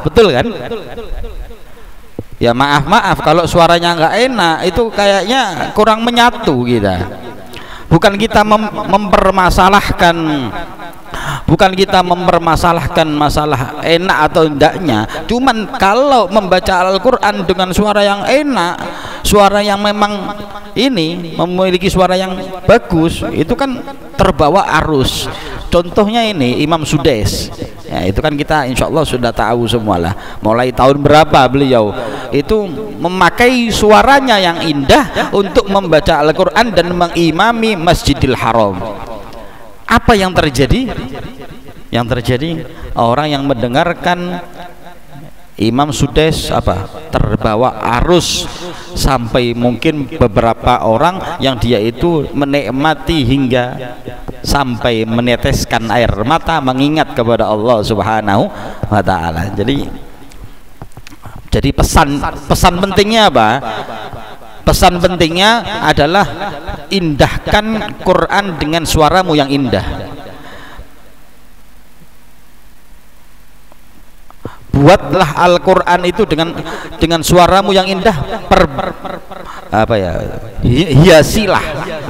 betul kan? Ya maaf kalau suaranya nggak enak itu kayaknya kurang menyatu kita. Bukan kita mempermasalahkan masalah enak atau enggaknya, cuman kalau membaca Al-Quran dengan suara yang enak, suara yang memang ini memiliki suara yang bagus, itu kan terbawa arus. Contohnya ini Imam Sudais ya, itu kan kita insya Allah sudah tahu semua lah, mulai tahun berapa beliau itu memakai suaranya yang indah untuk membaca Al-Quran dan mengimami Masjidil Haram. Apa yang terjadi? Yang terjadi orang yang mendengarkan Imam Sudais terbawa arus, sampai mungkin beberapa orang yang dia itu menikmati hingga sampai meneteskan air mata mengingat kepada Allah Subhanahu wa taala. Jadi pesan pentingnya apa? Pesan pentingnya adalah indahkan Quran dengan suaramu yang indah. Buatlah Al-Quran itu dengan suaramu yang indah. Hiasilah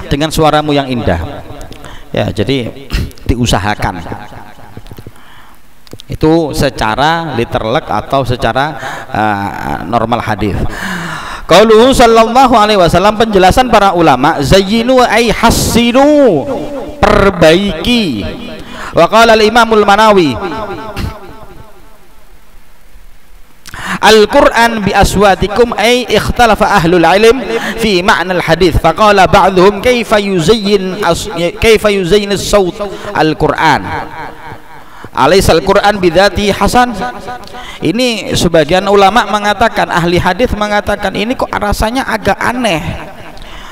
dengan suaramu yang indah. Ya, jadi diusahakan. Itu secara literlek atau secara normal hadis. Qauluhu sallallahu alaihi wasallam, penjelasan para ulama, zayyinu ay hassinu, perbaiki. Wa qala al-Imamul Manawi, Al-Quran bi aswatikum ay ikhtalafa ahlul ilm fi ma'na al-hadith, faqala ba'dhum kaifa yuzayyin as-sawt Al-Quran, alaisa Al-Quran bidzati hasan. Ini sebagian ulama mengatakan, ahli hadis mengatakan, ini kok rasanya agak aneh.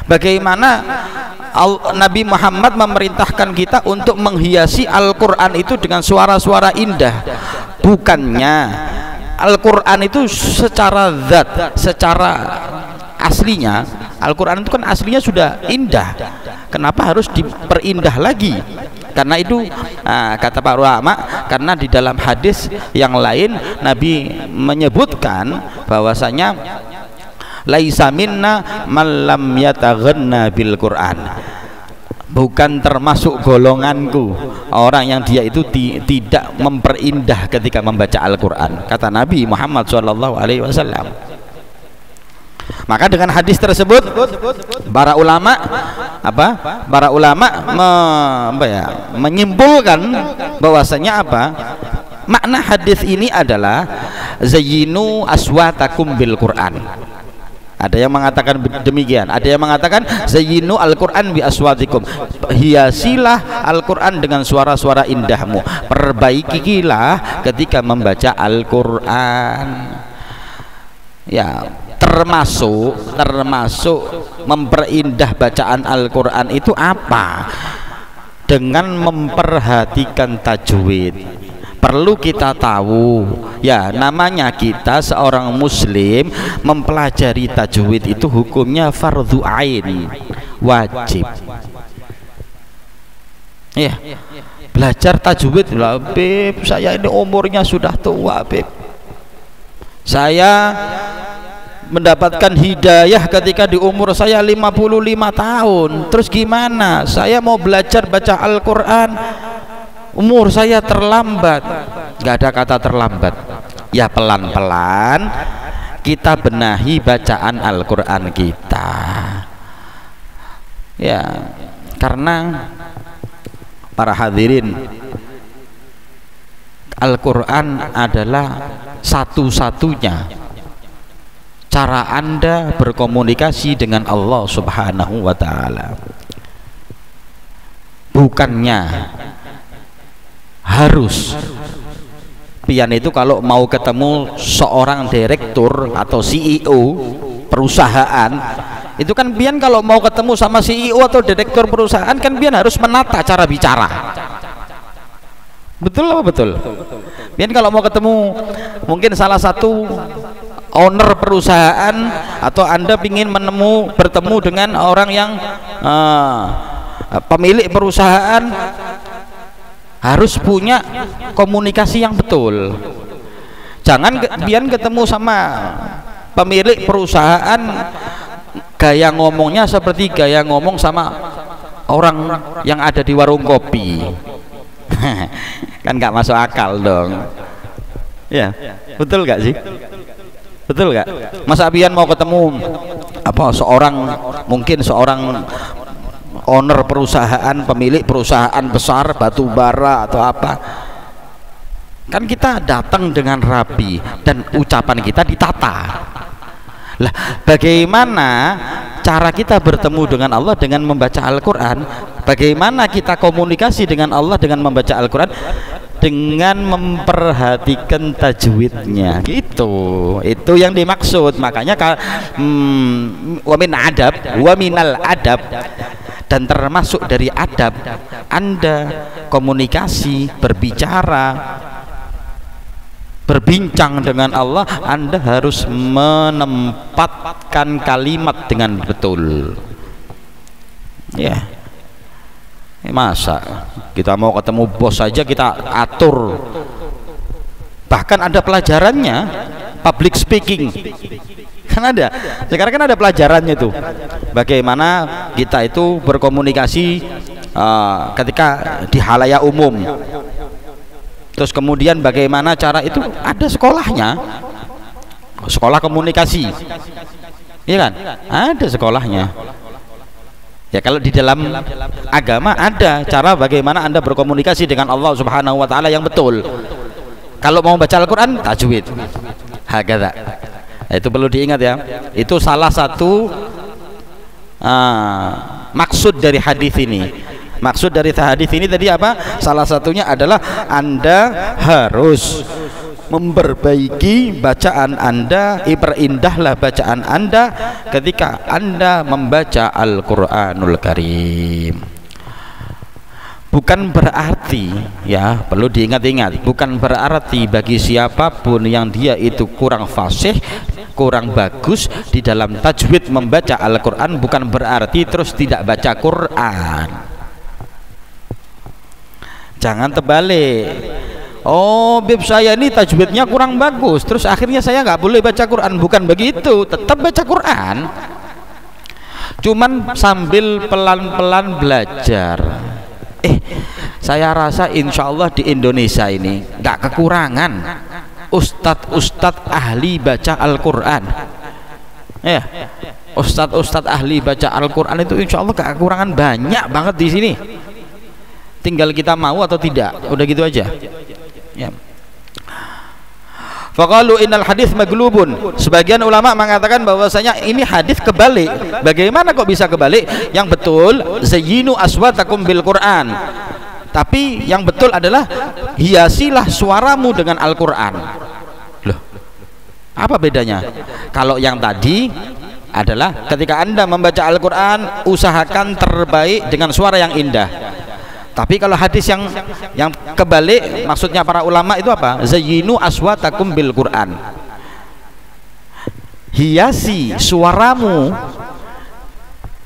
Bagaimana Nabi Muhammad memerintahkan kita untuk menghiasi Al-Quran itu dengan suara-suara indah? Bukannya Al-Quran itu secara zat, secara aslinya, Al-Quran itu kan aslinya sudah indah, kenapa harus diperindah lagi? Karena itu kata para ulama, karena di dalam hadis yang lain Nabi menyebutkan bahwasanya laisa minna man lam yataghanna bil Quran, bukan termasuk golonganku orang yang dia itu tidak memperindah ketika membaca Al-Quran, kata Nabi Muhammad SAW. Maka dengan hadis tersebut para ulama menyimpulkan bahwasanya makna hadis ini adalah zayyinu aswatakum bil Quran. Ada yang mengatakan demikian, ada yang mengatakan zayyinu Al-Quran bi aswatikum, hiasilah Al-Quran dengan suara-suara indahmu, perbaikilah ketika membaca Al-Quran. Ya, termasuk memperindah bacaan Al-Quran itu apa? Dengan memperhatikan tajwid. Perlu kita tahu ya, namanya kita seorang muslim mempelajari tajwid itu hukumnya fardhu ain, wajib ya. Belajar tajwid lah, Beb, saya ini umurnya sudah tua, Beb, saya mendapatkan hidayah ketika di umur saya 55 tahun. Terus gimana? Saya mau belajar baca Al-Quran, umur saya terlambat. Gak ada kata terlambat. Ya, pelan-pelan kita benahi bacaan Al-Quran kita. Ya, karena para hadirin, Al-Quran adalah satu-satunya cara Anda berkomunikasi dengan Allah Subhanahu wa ta'ala. Bukannya harus pian itu kalau mau ketemu seorang direktur atau CEO perusahaan, itu kan pian kalau mau ketemu sama CEO atau direktur perusahaan kan pian harus menata cara bicara. Betul apa betul? Pian kalau mau ketemu mungkin salah satu owner perusahaan, atau Anda ingin bertemu dengan orang yang pemilik perusahaan, harus punya komunikasi yang betul. Jangan biar ketemu sama pemilik perusahaan gaya ngomongnya seperti gaya ngomong sama orang yang ada di warung kopi. Kan nggak masuk akal dong. Ya, betul nggak sih? Betul nggak? Masa pian mau ketemu apa mungkin seorang owner perusahaan, pemilik perusahaan besar batu bara atau apa, kan kita datang dengan rapi dan ucapan kita ditata. Lah, bagaimana cara kita bertemu dengan Allah dengan membaca Al-Quran? Bagaimana kita komunikasi dengan Allah dengan membaca Al-Quran? Dengan memperhatikan tajwidnya, gitu. Itu yang dimaksud. Makanya wa minal adab, dan termasuk dari adab Anda komunikasi, berbincang dengan Allah, Anda harus menempatkan kalimat dengan betul. Ya, masa kita mau ketemu bos saja kita atur, bahkan ada pelajarannya, public speaking kan ada. Sekarang kan ada pelajarannya tuh, bagaimana kita itu berkomunikasi ketika di halayak umum. Terus kemudian bagaimana cara itu, ada sekolahnya, sekolah komunikasi, iya kan? Ada sekolahnya. Ya, kalau di dalam agama ada cara bagaimana Anda berkomunikasi dengan Allah Subhanahu wa taala yang betul. Kalau mau baca Al-Qur'an, tajwid. Hakadha. Itu perlu diingat ya. Itu salah satu maksud dari hadis ini. Maksud dari hadis ini tadi apa? Salah satunya adalah Anda harus memperbaiki bacaan Anda, perindahlah bacaan Anda ketika Anda membaca Al-Qur'anul Karim. Bukan berarti, ya perlu diingat-ingat, bukan berarti bagi siapapun yang dia itu kurang fasih, kurang bagus di dalam tajwid membaca Al-Qur'an, bukan berarti terus tidak baca Qur'an. Jangan terbalik. Oh, beb saya ini tajwidnya kurang bagus, terus akhirnya saya nggak boleh baca Quran. Bukan begitu, tetap baca Quran, cuman sambil pelan-pelan belajar. Saya rasa insya Allah di Indonesia ini nggak kekurangan ustadz-ustadz ahli baca Al-Quran. Ya, ustadz-ustadz ahli baca Al-Quran itu insya Allah nggak kekurangan, banyak banget di sini. Tinggal kita mau atau tidak, udah gitu aja. Ya. Faqalu innal hadis maglubun. Sebagian ulama mengatakan bahwasanya ini hadis kebalik. Bagaimana kok bisa kebalik? Yang betul zayyinu aswatakum bil Quran. Tapi yang betul adalah hiasilah suaramu dengan Al-Qur'an. Loh, apa bedanya? Kalau yang tadi adalah ketika Anda membaca Al-Qur'an, usahakan terbaik dengan suara yang indah. Tapi kalau hadis yang kebalik, maksudnya para ulama itu apa? Zayyinu aswatakum bil Quran. Hiasi suaramu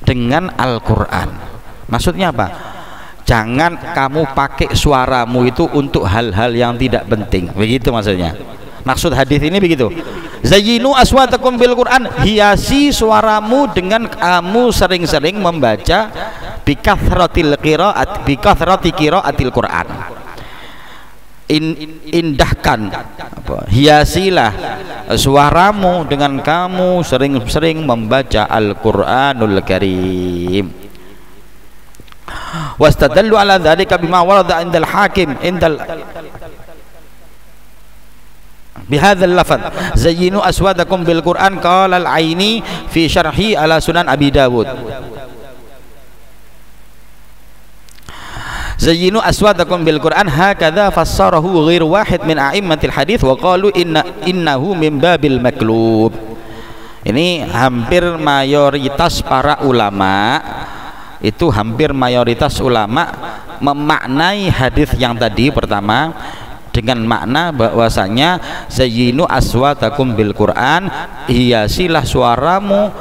dengan Al-Quran. Maksudnya apa? Jangan kamu pakai suaramu itu untuk hal-hal yang tidak penting. Begitu maksudnya. Maksud hadis ini begitu. Zayyinu aswatakum bil Quran, hiasi suaramu dengan kamu sering-sering membaca bikathrati qiraatil Quran. Indahkan, hiasilah suaramu dengan kamu sering-sering membaca Al-Qur'anul Karim. Wastadallu ala dzalika bima warada indal hakim bihadzal lafaz zayyinu aswadakum bil Qur'an, qala al-Aini fi syarhi ala Sunan Abi Dawud. Zayyinu aswadakum bil Qur'an hakadha fassarahu ghairu wahid min a'immatil hadits wa qalu innahu min babil maklub. Ini hampir mayoritas para ulama, itu hampir mayoritas ulama memaknai hadis yang tadi pertama dengan makna bahwasanya zayyinu aswatakum bil Quran, hiasilah suaramu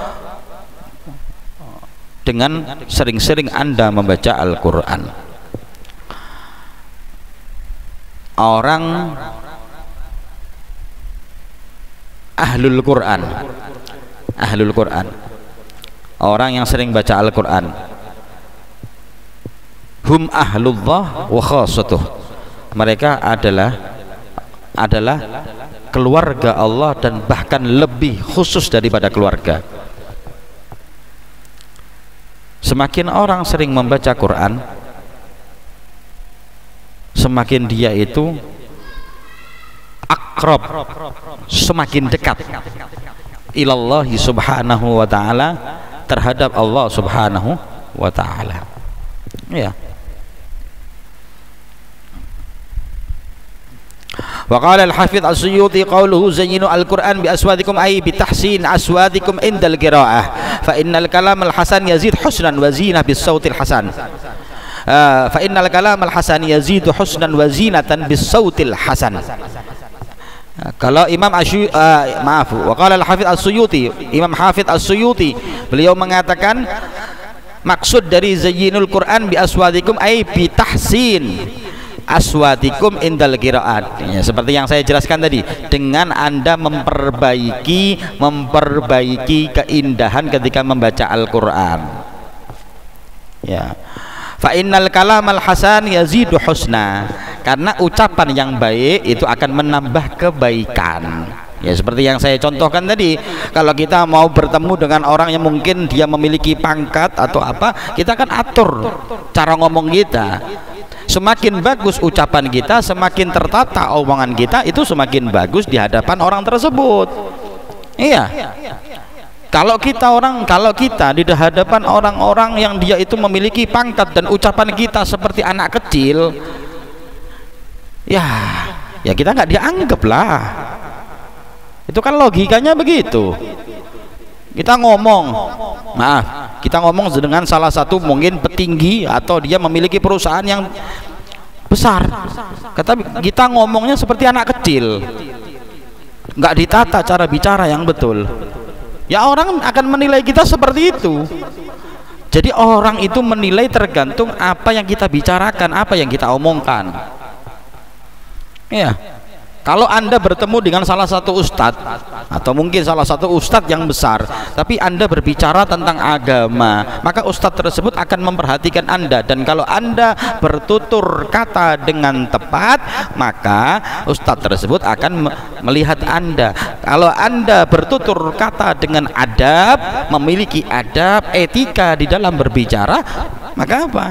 dengan sering-sering Anda membaca Al-Quran. Orang ahlul Quran. Ahlul Quran, orang yang sering baca Al-Quran. Hum ahlullah wa khassatuh, mereka adalah keluarga Allah dan bahkan lebih khusus daripada keluarga. Semakin orang sering membaca Quran, semakin dia itu akrab, semakin dekat ilallahi subhanahu wa ta'ala, terhadap Allah subhanahu wa ta'ala. Ya. Wa qala al-Hafidz As-Suyuti qawluhu zayyinu al-Qur'an bi aswadikum ay bi tahsin aswadikum indal qiraa'ah fa innal kalam al-hasan yazid husnan wa zinah bis sautil hasan. Fa innal kalam al-hasan yazidu husnan wa zinatan bis sautil hasan. Kalau Imam waqala al-Hafidz As-Suyuti, Imam Hafidz As-Suyuti beliau mengatakan maksud dari zayyinul Quran bi aswadikum ay bi tahsin aswadikum indal qiraat, ya, seperti yang saya jelaskan tadi, dengan Anda memperbaiki keindahan ketika membaca Al-Quran, ya. Fa innal kalamal hasan yazidu husna, karena ucapan yang baik itu akan menambah kebaikan. Ya, seperti yang saya contohkan tadi, kalau kita mau bertemu dengan orang yang mungkin dia memiliki pangkat atau apa, kita kan atur cara ngomong kita. Semakin bagus ucapan kita, semakin tertata omongan kita, itu semakin bagus di hadapan orang tersebut. Iya. Kalau kita di hadapan orang-orang yang dia itu memiliki pangkat dan ucapan kita seperti anak kecil, ya kita nggak dianggap lah. Itu kan logikanya begitu. Kita ngomong dengan salah satu mungkin petinggi atau dia memiliki perusahaan yang besar, kita ngomongnya seperti anak kecil, nggak ditata cara bicara yang betul. Ya, orang akan menilai kita seperti itu. Jadi orang itu menilai tergantung apa yang kita bicarakan, apa yang kita omongkan. Ya, kalau Anda bertemu dengan salah satu ustadz atau mungkin salah satu ustadz yang besar, tapi Anda berbicara tentang agama, maka ustadz tersebut akan memperhatikan Anda, dan kalau Anda bertutur kata dengan tepat, maka ustadz tersebut akan melihat Anda. Kalau Anda bertutur kata dengan adab, memiliki adab, etika di dalam berbicara, maka apa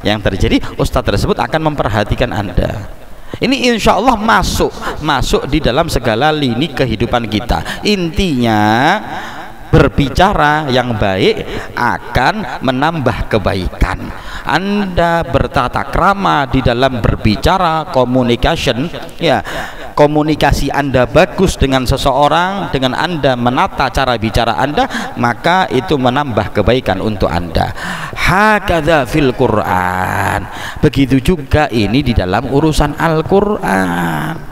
yang terjadi? Ustadz tersebut akan memperhatikan Anda. Ini insya Allah masuk di dalam segala lini kehidupan kita. Intinya berbicara yang baik akan menambah kebaikan. Anda bertata krama di dalam berbicara, communication, ya, komunikasi Anda bagus dengan seseorang, dengan Anda menata cara bicara Anda, maka itu menambah kebaikan untuk Anda. Hakadza fil Quran, begitu juga ini di dalam urusan Al-Quran.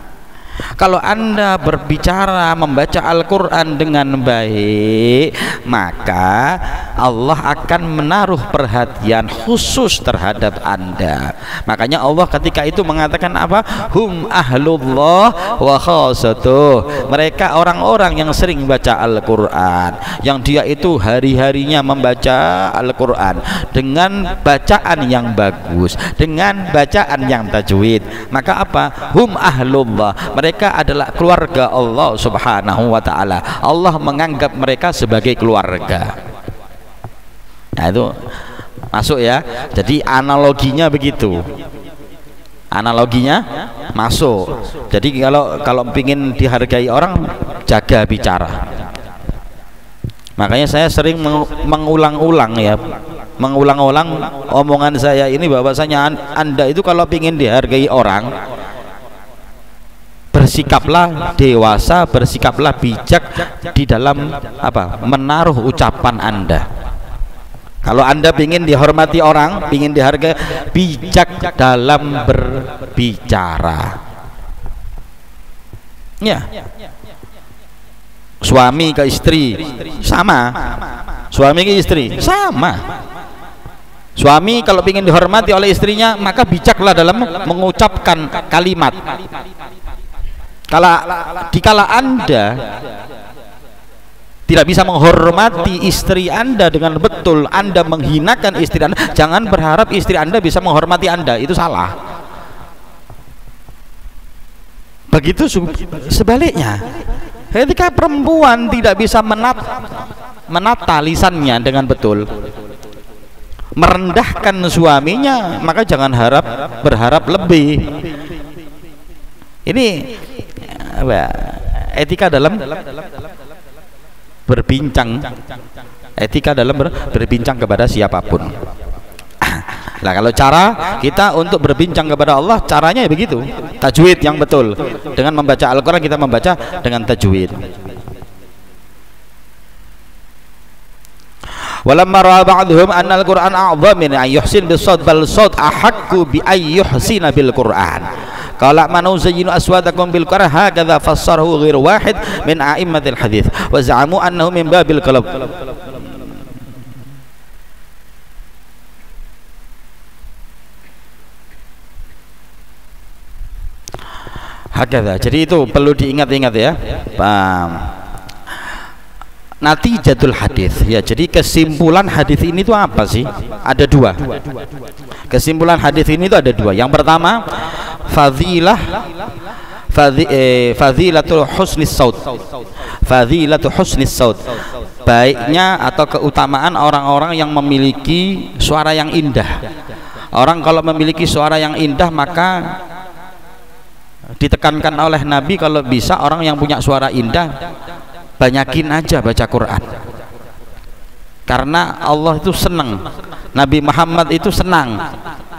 Kalau Anda berbicara membaca Al-Quran dengan baik, maka Allah akan menaruh perhatian khusus terhadap Anda. Makanya Allah ketika itu mengatakan apa? Hum ahlullah wa khassatuh, mereka orang-orang yang sering baca Al-Quran, yang dia itu hari-harinya membaca Al-Quran dengan bacaan yang bagus, dengan bacaan yang tajwid. Maka apa? Hum ahlullah, mereka adalah keluarga Allah subhanahu wa ta'ala. Allah menganggap mereka sebagai keluarga. Nah, itu masuk ya. Jadi analoginya begitu, analoginya masuk. Jadi kalau ingin dihargai orang, jaga bicara. Makanya saya sering mengulang-ulang omongan saya ini, bahwasanya Anda itu kalau ingin dihargai orang, bersikaplah dewasa, bersikaplah bijak di dalam menaruh ucapan Anda. Kalau Anda ingin dihormati orang, ingin dihargai, bijak dalam berbicara. Ya, suami ke istri sama, suami ke istri sama. Suami kalau ingin dihormati oleh istrinya, maka bijaklah dalam mengucapkan kalimat. Dikala Anda tidak bisa menghormati istri Anda dengan betul, Anda menghinakan istri Anda, jangan berharap istri Anda bisa menghormati Anda, itu salah. Begitu sebaliknya, ketika perempuan tidak bisa menata lisannya dengan betul, merendahkan suaminya, maka jangan berharap lebih. Ini etika dalam berbincang, etika dalam berbincang kepada siapapun. Nah, kalau cara kita untuk berbincang kepada Allah, caranya ya begitu, tajwid yang betul. Dengan membaca Al-Quran, kita membaca dengan tajwid. Walamma ra'a ba'dhum anna al-Qur'an a'dham min an yuhsin bis-shawt bal shawt ahaqqu bi ay yuhsina bil Qur'an. Qala man uzayyinu aswatakum bil Qur'an hakadha fassarahu ghairu wahid min a'immatil hadits wa za'amu annahu min babil qalb. Hakadha. Jadi itu perlu diingat-ingat ya. Paham. Natijatul hadis ya, jadi kesimpulan hadis ini itu apa sih? Ada dua. Kesimpulan hadis ini itu ada dua. Yang pertama, fadilatul husnis saut. Fadilatul husnis saut. Baiknya atau keutamaan orang-orang yang memiliki suara yang indah. Orang kalau memiliki suara yang indah, maka ditekankan oleh Nabi kalau bisa orang yang punya suara indah banyakin aja baca Quran, karena Allah itu senang, Nabi Muhammad itu senang,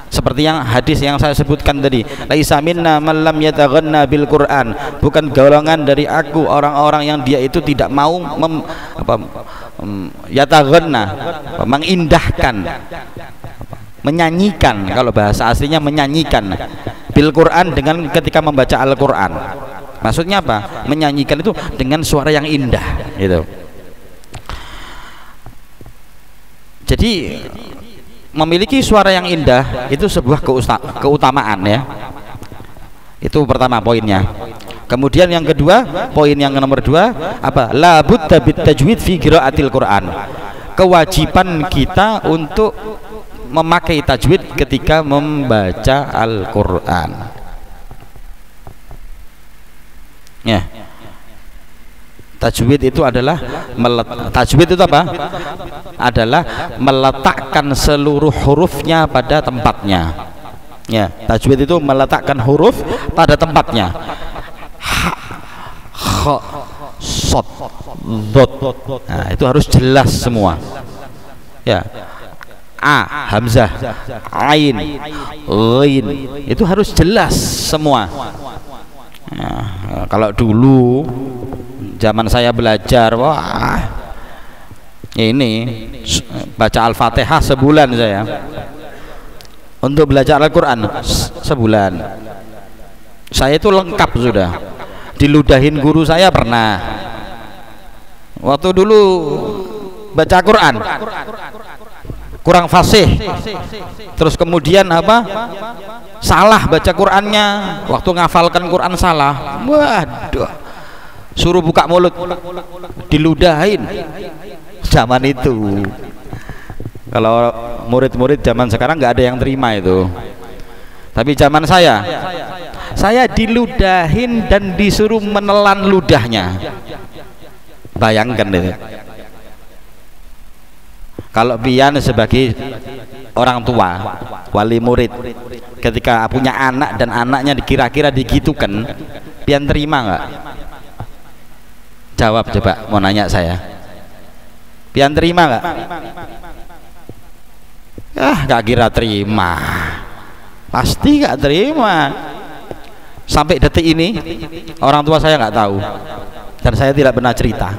seperti yang hadis yang saya sebutkan tadi, laisa minna man lam yataghanna bil Quran, bukan golongan dari aku orang-orang yang dia itu tidak mau yataghanna, mengindahkan, menyanyikan, kalau bahasa aslinya menyanyikan bil Quran, dengan ketika membaca Al-Quran. Maksudnya apa? Menyanyikan itu dengan suara yang indah gitu. Jadi memiliki suara yang indah itu sebuah keutamaan ya. Itu pertama poinnya. Kemudian yang kedua, poin yang nomor dua apa? La budda bit tajwid fi qiraatil Quran. Kewajiban kita untuk memakai tajwid ketika membaca Al-Quran. Ya, tajwid itu adalah tajwid itu apa? Adalah meletakkan seluruh hurufnya pada tempatnya. Ya, tajwid itu meletakkan huruf pada tempatnya. Ha, kha, sod, dot. Nah, itu harus jelas semua. Ya, a, hamzah, ain, ghain, itu harus jelas semua. Nah, kalau dulu zaman saya belajar, wah, ini baca Al-Fatihah sebulan saya. Untuk belajar Al-Quran sebulan. Saya itu lengkap sudah. Diludahin guru saya pernah. Waktu dulu baca Quran kurang fasih, terus kemudian apa? Salah baca Qurannya, waktu ngafalkan Quran salah, waduh, suruh buka mulut, diludahin. Zaman itu, kalau murid-murid zaman sekarang nggak ada yang terima itu, tapi zaman saya diludahin dan disuruh menelan ludahnya. Bayangkan itu. Kalau pian sebagai orang tua, wali murid, ketika punya anak dan anaknya dikira-kira digitukan, pian terima nggak? Jawab coba, mau nanya saya. Pian terima nggak? Nggak kira terima, pasti nggak terima. Sampai detik ini orang tua saya nggak tahu, dan saya tidak pernah cerita.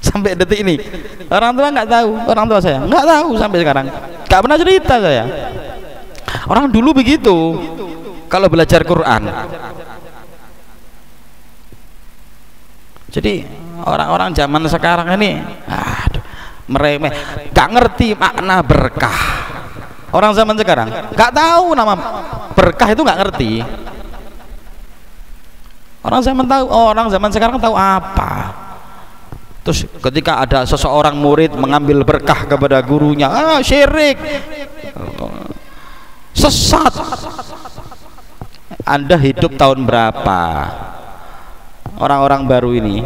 Sampai detik ini orang tua nggak tahu, orang tua saya nggak tahu sampai sekarang, nggak pernah cerita saya. Orang dulu begitu kalau belajar Quran. Jadi orang-orang zaman sekarang ini meremeh, nggak ngerti makna berkah. Orang zaman sekarang nggak tahu nama berkah itu, nggak ngerti. Orang zaman sekarang tahu apa? Terus ketika ada seseorang murid mengambil berkah kepada gurunya, syirik, sesat. Anda hidup tahun berapa? Orang-orang baru ini,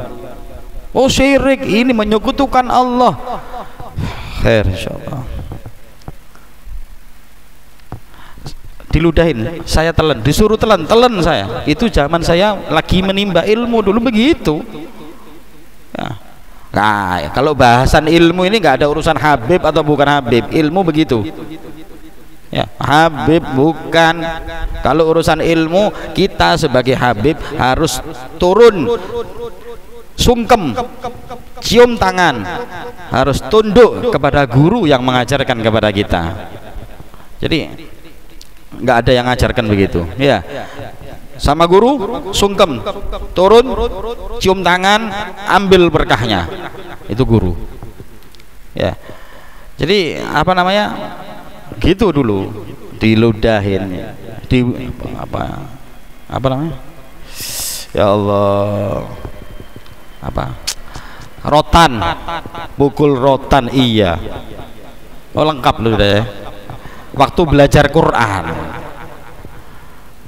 oh syirik, ini menyekutukan Allah. Khair insyaallah. Diludahin, saya telan, disuruh telan saya. Itu zaman saya lagi menimba ilmu dulu begitu. Nah, kalau bahasan ilmu ini nggak ada urusan Habib atau bukan Habib, ilmu begitu. Ya, Habib bukan. Kalau urusan ilmu, kita sebagai Habib harus turun, sungkem, cium tangan, harus tunduk kepada guru yang mengajarkan kepada kita. Jadi nggak ada yang ngajarkan begitu, ya. Sama guru sungkem, turun, cium tangan, ambil berkahnya. Itu guru, ya. Jadi apa namanya, gitu dulu, diludahin, apa namanya, ya Allah, rotan, pukul rotan, iya. Oh lengkap lu deh. Waktu belajar Quran,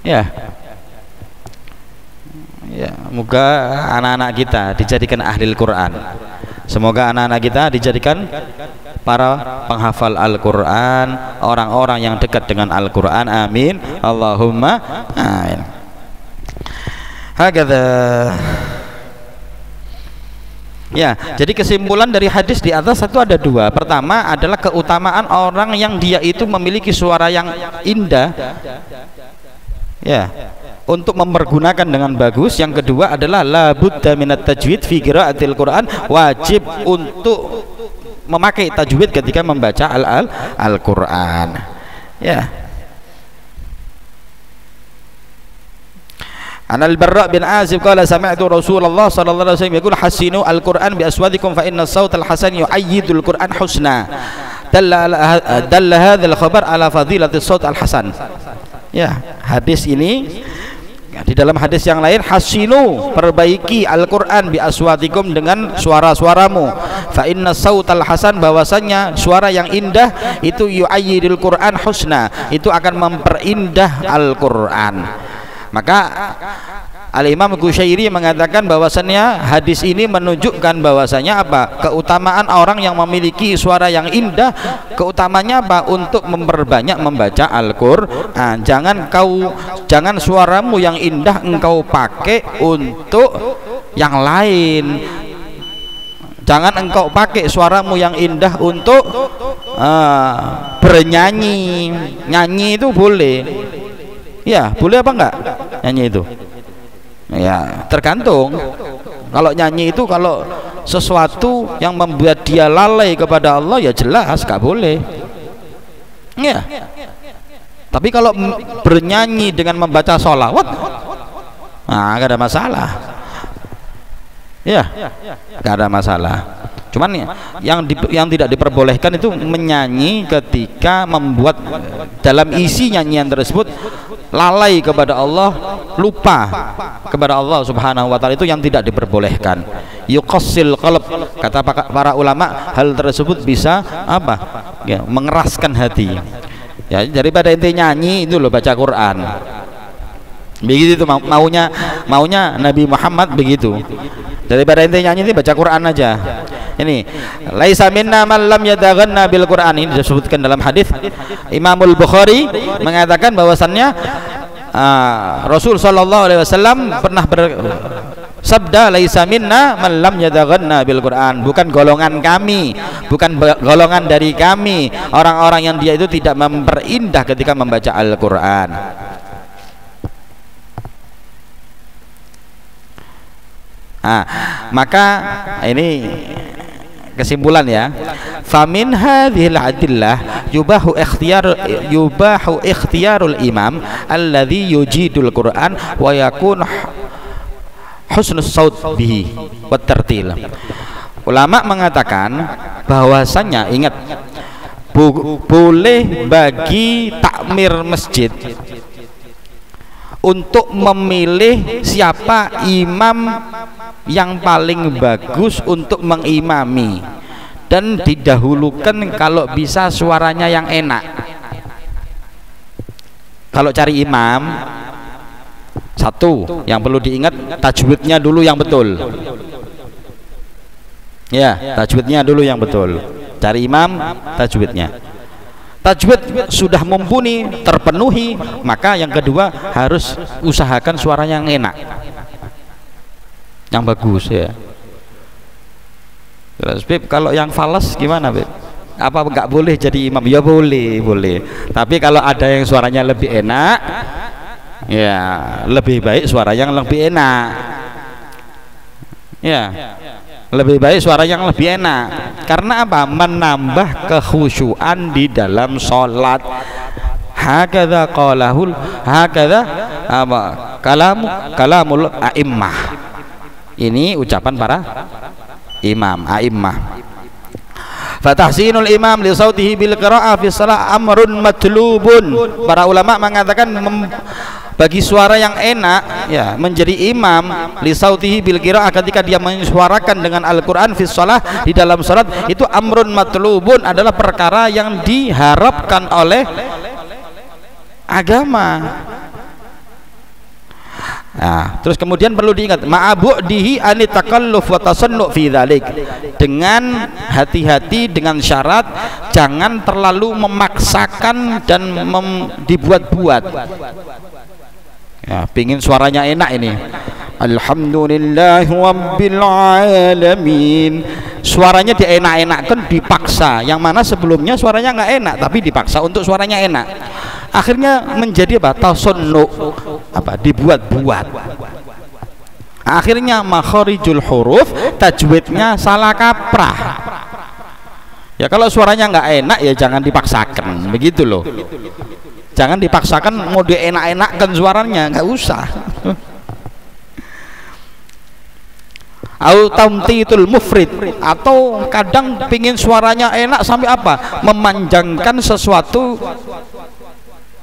ya, semoga anak-anak kita dijadikan ahli Quran. Semoga anak-anak kita dijadikan para penghafal Al-Quran, orang-orang yang dekat dengan Al-Quran. Amin, Allahumma amin. Hakadha. Ya, jadi kesimpulan dari hadis di atas itu ada dua. Pertama adalah keutamaan orang yang dia itu memiliki suara yang indah, ya, untuk mempergunakan dengan bagus. Yang kedua adalah la budda minat tajwid fi qiraatil Quran, wajib untuk memakai tajwid ketika membaca Al-Quran, ya. An al-Barra bin Azib qala sami'tu Rasulullah sallallahu alaihi wasallam yaqul hasinu al-Qur'an bi aswadikum fa inna as-sawt al-hasan yu'ayyidul Qur'an husna. Dalla hadzal khabar ala fadilati as-sawt al-hasan. Ya, hadis ini di dalam hadis yang lain, hasinu, perbaiki Al-Qur'an bi aswadikum, dengan suara-suaramu. Fa inna as-sawt al-hasan, bahwasanya suara yang indah itu yu'ayyidul Qur'an husna, itu akan memperindah Al-Qur'an. Maka Al-Imam Qushairi mengatakan bahwasannya hadis ini menunjukkan bahwasanya apa? Keutamaan orang yang memiliki suara yang indah, keutamanya apa? Untuk memperbanyak membaca Al-Qur'an. Jangan suaramu yang indah engkau pakai untuk yang lain. Jangan engkau pakai suaramu yang indah untuk bernyanyi. Nyanyi itu boleh. Ya, boleh apa enggak nyanyi itu? Ya, tergantung. Kalau nyanyi itu kalau sesuatu yang membuat dia lalai kepada Allah, ya jelas enggak boleh. Ya. Tapi kalau bernyanyi dengan membaca sholawat, nah, enggak ada masalah. Ya, enggak ada masalah. Cuman yang tidak diperbolehkan itu menyanyi ketika membuat dalam isi nyanyian tersebut lalai kepada Allah, lupa kepada Allah Subhanahu wa taala, itu yang tidak diperbolehkan. Yuqassil qalb, kata para ulama, hal tersebut bisa apa? Ya, mengeraskan hati. Ya, daripada ente nyanyi itu loh, baca Quran. Begitu maunya Nabi Muhammad begitu. Daripada ente nyanyi ini baca Quran aja. Ini laisa minna man lam yataghanna bil Quran, ini disebutkan dalam hadis. Imamul Bukhari mengatakan bahwasannya Rasul sallallahu alaihi wasallam pernah bersabda, laisa minna man lam yataghanna bil Quran, bukan golongan kami, bukan golongan dari kami orang-orang yang dia itu tidak memperindah ketika membaca Al-Quran. Maka ini kesimpulan ya. Famin hadhil adillah yubahu ikhtiyarul imam alladhi yujidul Quran wa yakun husnus saut bihi wa tartil. Ulama mengatakan bahwasanya, ingat, boleh bagi takmir masjid untuk memilih siapa imam yang paling bagus untuk mengimami, dan didahulukan kalau bisa suaranya yang enak. Kalau cari imam, satu yang perlu diingat, tajwidnya dulu yang betul. Ya, tajwidnya dulu yang betul. Cari imam, tajwidnya. Tajwid sudah mumpuni, terpenuhi, maka yang kedua harus usahakan suaranya yang enak, yang bagus ya. Terus Beb, kalau yang fals gimana Beb? Apa nggak boleh jadi imam? Ya boleh, boleh. Tapi kalau ada yang suaranya lebih enak, ya lebih baik suara yang lebih enak. Ya, lebih baik suara yang lebih enak. Karena apa? Menambah kekhusyuan di dalam sholat. Hakadha qalahul, hakadha apa? Kalamul a'immah. Ini ucapan para imam, a'immah. Fatahsinul imam li sautihi bil qira'ah fi shalah amrun matlubun. Para ulama mengatakan bagi suara yang enak ya menjadi imam li sautihi bil qira'ah, ketika dia mensuarakan dengan Al-Qur'an fi shalah, di dalam salat, itu amrun matlubun, adalah perkara yang diharapkan oleh agama. Nah, terus kemudian perlu diingat ma'abu'dihi anit takalluf wa tasannu' fi dzalik, dengan hati-hati, dengan syarat jangan terlalu memaksakan dan dibuat-buat. Ya, pingin suaranya enak ini, alhamdulillahi rabbil alamin, suaranya dienak-enakkan, dipaksa, yang mana sebelumnya suaranya nggak enak tapi dipaksa untuk suaranya enak, akhirnya menjadi apa? Tasannu', apa? Dibuat-buat. Akhirnya makharijul huruf, tajwidnya salah kaprah. Ya kalau suaranya nggak enak ya jangan dipaksakan, begitu loh. Jangan dipaksakan mau dienak-enakkan suaranya, nggak usah. Au tamtitul mufrid, atau kadang pingin suaranya enak sampai apa? Memanjangkan sesuatu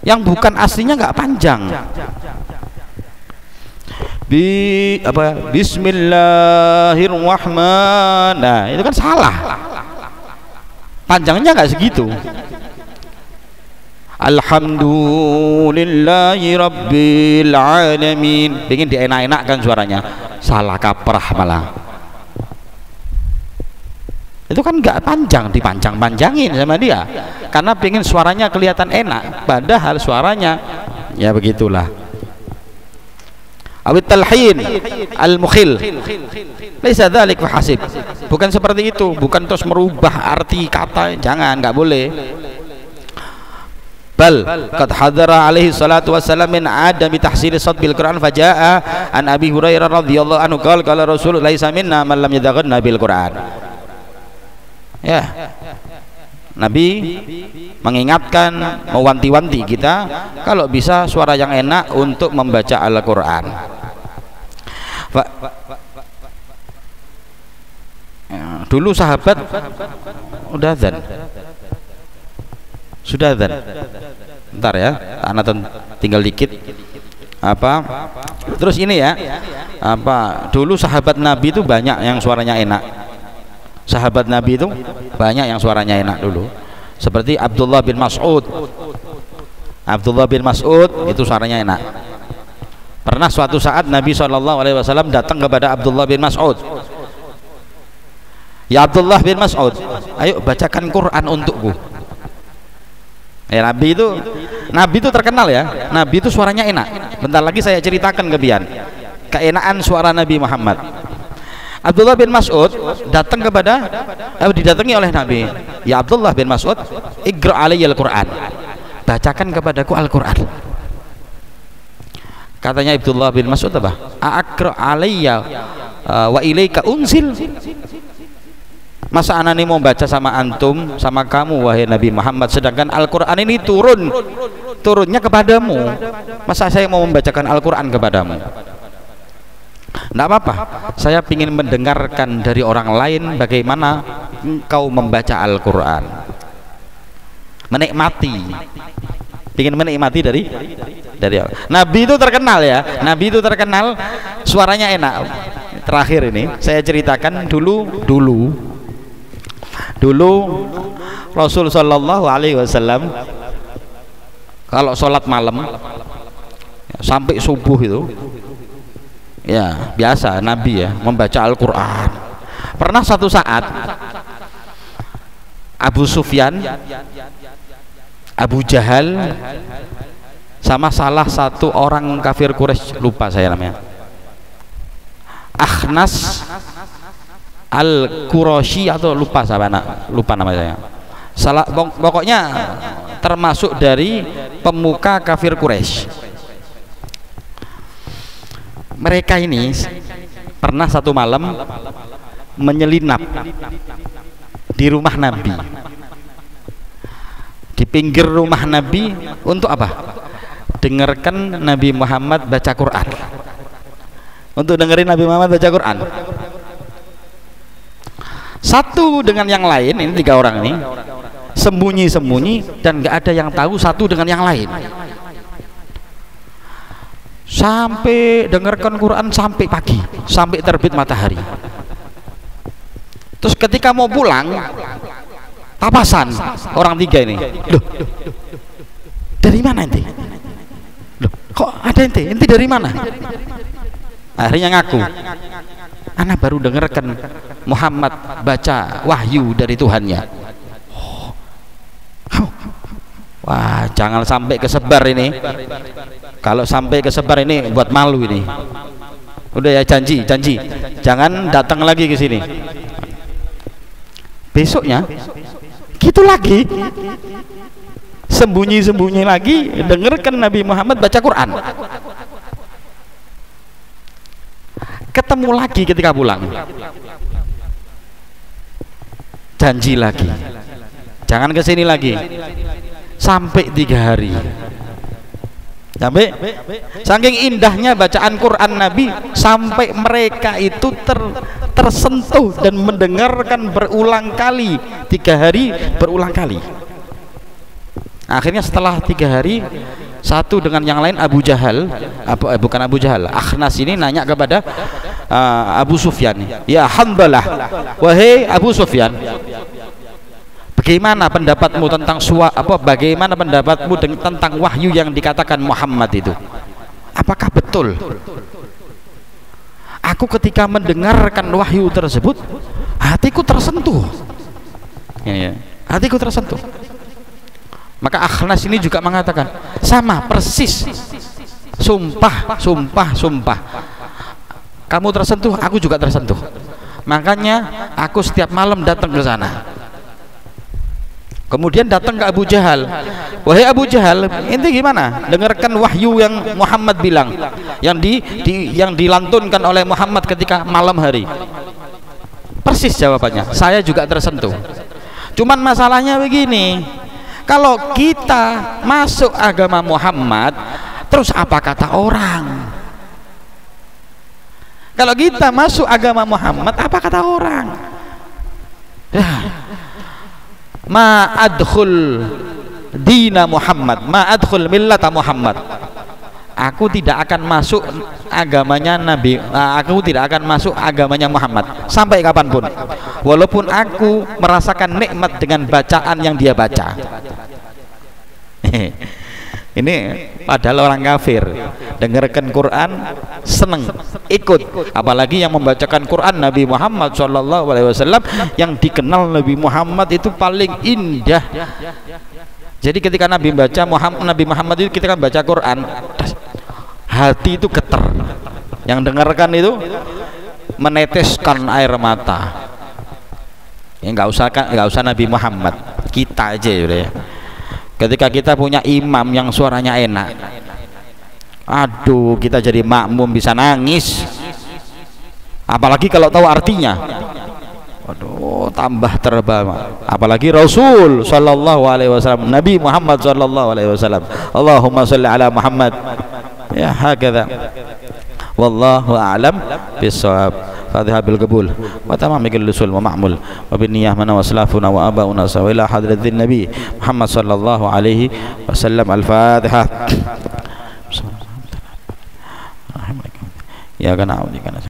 yang bukan aslinya, nggak panjang. Bismillahirrahmanirrahim. Nah, itu kan salah. Panjangnya nggak segitu. Alhamdulillahi rabbil alamin, ingin dienak-enakkan suaranya, salah kaprah malah. Itu kan nggak panjang, dipanjang-panjangin sama dia karena pengen suaranya kelihatan enak, padahal suaranya ya begitulah. Awit talhin al-mukhil laisa dzalik hasib, bukan seperti itu, bukan terus merubah arti kata, jangan, nggak boleh. Bal qad hadara alaihi salatu wassalam min adami tahsili shad bil Qur'an, fajaa an Abi Hurairah radhiyallahu anhu qala Rasulullah laisa minna man lam yadaghanna bil Qur'an. Ya, Nabi mengingatkan, mewanti-wanti kita kalau bisa suara yang enak untuk membaca Al-Qur'an. Ya, dulu sahabat udah azan. Sudah azan. Bentar ya, anak tinggal dikit. Apa? Terus ini ya. Apa? Dulu sahabat Nabi itu banyak yang suaranya enak. Sahabat Nabi itu banyak yang suaranya enak dulu. Seperti Abdullah bin Mas'ud. Abdullah bin Mas'ud itu suaranya enak. Pernah suatu saat Nabi SAW datang kepada Abdullah bin Mas'ud. Ya Abdullah bin Mas'ud, ayo bacakan Quran untukku. Ya, Nabi itu terkenal ya. Nabi itu suaranya enak. Bentar lagi saya ceritakan ke pian keenaan suara Nabi Muhammad. Abdullah bin Mas'ud datang didatangi oleh Nabi. Ya Abdullah bin Mas'ud, iqra' alayya al-Quran, bacakan kepadaku Al-Quran. Katanya Abdullah bin Mas'ud apa? Aqra' alayya wa ilaika unzil. Masa anak ini mau baca sama antum, sama kamu wahai Nabi Muhammad, sedangkan Al-Quran ini turunnya kepadamu. Masa saya mau membacakan Al-Quran kepadamu? Tidak apa-apa, saya ingin mendengarkan dari orang lain bagaimana engkau membaca Al-Quran, menikmati, ingin menikmati dari Nabi itu terkenal ya, Nabi itu terkenal suaranya enak. Terakhir ini saya ceritakan dulu Rasul Shallallahu Alaihi Wasallam kalau sholat malam sampai subuh itu ya biasa Nabi ya membaca Al-Quran. Pernah satu saat Abu Sufyan, Abu Jahal sama salah satu orang kafir Quraisy, lupa saya namanya, Akhnas Al-Qurashi atau lupa nama saya. Pokoknya termasuk dari pemuka kafir Quraisy. Mereka ini pernah satu malam menyelinap di rumah Nabi, di pinggir rumah Nabi. Untuk apa? Dengarkan Nabi Muhammad baca Quran. Untuk dengerin Nabi Muhammad baca Quran. Satu dengan yang lain, ini 3 orang ini sembunyi-sembunyi dan gak ada yang tahu satu dengan yang lain. Sampai dengarkan Quran sampai pagi, sampai terbit matahari. Terus ketika mau pulang, papasan orang 3 ini. Loh, dari mana ente? Loh, kok ada ente? Ente dari mana? Akhirnya ngaku, anak baru dengarkan Muhammad baca wahyu dari Tuhannya. Wah, jangan sampai kesebar ini. Kalau sampai kesebar ini buat malu ini. Udah ya, janji jangan datang lagi ke sini. Besoknya gitu lagi, sembunyi lagi dengarkan Nabi Muhammad baca Quran. Ketemu lagi ketika pulang, janji lagi, jangan kesini lagi. Sampai 3 hari, sampai saking indahnya bacaan Quran Nabi, sampai mereka itu tersentuh dan mendengarkan berulang kali, 3 hari berulang kali. Akhirnya setelah 3 hari, satu dengan yang lain Abu Jahal, bukan Abu Jahal, Akhnas ini nanya kepada Abu Sufyan, ya Hanzalah, wahai Abu Sufyan, bagaimana pendapatmu tentang bagaimana pendapatmu tentang wahyu yang dikatakan Muhammad itu? Apakah betul? Aku ketika mendengarkan wahyu tersebut, hatiku tersentuh. Ya. Hatiku tersentuh. Maka Akhnas ini juga mengatakan, sama persis. Sumpah. Kamu tersentuh, aku juga tersentuh. Makanya aku setiap malam datang ke sana. Kemudian datang ke Abu Jahal, wahai Abu Jahal, ente gimana? Dengarkan wahyu yang Muhammad bilang, yang dilantunkan oleh Muhammad ketika malam hari. Persis jawabannya, saya juga tersentuh. Cuman masalahnya begini, kalau kita masuk agama Muhammad, terus apa kata orang? Kalau kita masuk agama Muhammad, apa kata orang? Ma adkhul dina Muhammad, ma adkhul millata Muhammad. Aku tidak akan masuk agamanya Nabi, aku tidak akan masuk agamanya Muhammad sampai kapanpun, walaupun aku merasakan nikmat dengan bacaan yang dia baca. Ini padahal orang kafir dengarkan Quran seneng ikut, apalagi yang membacakan Quran Nabi Muhammad SAW, yang dikenal Nabi Muhammad itu paling indah. Jadi ketika Nabi Muhammad itu, kita kan baca Quran, hati itu getar, yang dengarkan itu meneteskan air mata. Ya, nggak usah Nabi Muhammad, kita aja ya. Ketika kita punya imam yang suaranya enak, aduh, kita jadi makmum bisa nangis. Apalagi kalau tahu artinya, aduh, tambah terbawa. Apalagi Rasul Sallallahu Alaihi Wasallam, Nabi Muhammad Sallallahu Alaihi Wasallam, Allahumma sholli ala Muhammad. Ya, hakadha. Wallahu a'lam bissawab. Fatiha bil qabul wa tamamil usul wa ma'mul wa bin niyyah mana wa salafuna wa abauna sa ila hadratin nabi Muhammad sallallahu alaihi wasallam. Al-Fatihah. Ya kana